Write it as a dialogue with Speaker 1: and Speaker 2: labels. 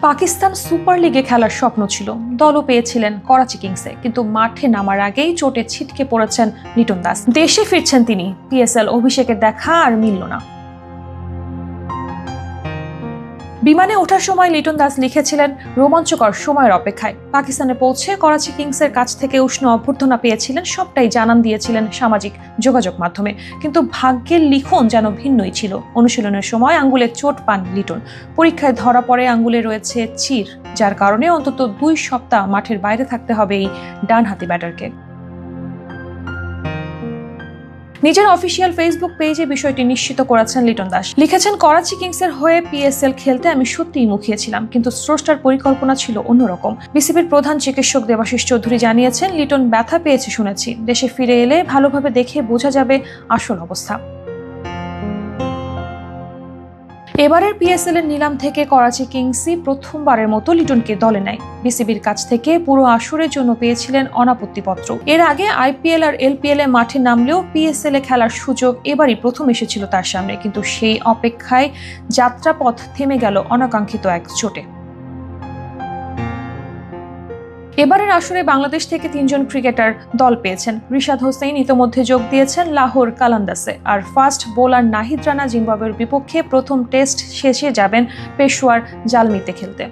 Speaker 1: Pakistan super লিগে খেলার স্বপ্ন ছিল, দলও পেয়েছিলেন করাচি কিংসে, কিন্তু মাঠে নামার আগেই চোটে ছিটকে পড়েছেন লিটন দাস। দেশে ফিরছেন তিনি, পিএসএল অভিষেকের দেখা আর মিলল না। বিমানে ওঠার সময় লিটন দাস লিখেছিলেন, রোমাঞ্চকর সময়ের অপেক্ষায়। পাকিস্তানে পৌঁছে করাচি কিংসের কাছ থেকে উষ্ণ অভ্যর্থনা পেয়েছিলেন, সবটাই জানান দিয়েছিলেন সামাজিক যোগাযোগ মাধ্যমে। কিন্তু ভাগ্যের লিখন যেন ভিন্নই ছিল। অনুশীলনের সময় আঙ্গুলে চোট পান লিটন। পরীক্ষায় ধরা পড়ে আঙ্গুলে রয়েছে চির, যার কারণে অন্তত 2 সপ্তাহ মাঠের বাইরে থাকতে হবে এই ডানহাতি ব্যাটারকে। নিজের অফিসিয়াল ফেসবুক পেজে বিষয়টি নিশ্চিত করেছেন লিটন দাস। লিখেছেন, করাচি কিংসের হয়ে পিএসএল খেলতে আমি সত্যিই মুখিয়েছিলাম, কিন্তু স্রষ্টার পরিকল্পনা ছিল অন্যরকম। বিসিবির প্রধান চিকিৎসক দেবাশিস চৌধুরী জানিয়েছেন, লিটন ব্যথা পেয়েছে শুনেছি, দেশে ফিরে এলে ভালোভাবে দেখে বোঝা যাবে আসল অবস্থা। এবারের পিএসএল এর নিলাম থেকে করাচি কিংসই প্রথমবারের মতো লিটনকে দলে নেয়। বিসিবির কাছ থেকে পুরো আসরের জন্য পেয়েছিলেন অনাপত্তিপত্র। এর আগে আইপিএল আর এলপিএল এ মাঠে নামলেও পিএসএল এ খেলার সুযোগ এবারই প্রথম এসেছিল তার সামনে, কিন্তু সেই অপেক্ষায় যাত্রাপথ থেমে গেল অনাকাঙ্ক্ষিত এক চোটে। এবারের আসরে বাংলাদেশ থেকে 3 জন ক্রিকেটার দল পেয়েছেন। রিশাদ হোসেন ইতোমধ্যে যোগ দিয়েছেন লাহোর কালান্দাসে, আর ফাস্ট বোলার নাহিদ রানা জিম্বাবুয়ের বিপক্ষে প্রথম টেস্ট শেষে যাবেন পেশোয়ার জালমিতে খেলতে।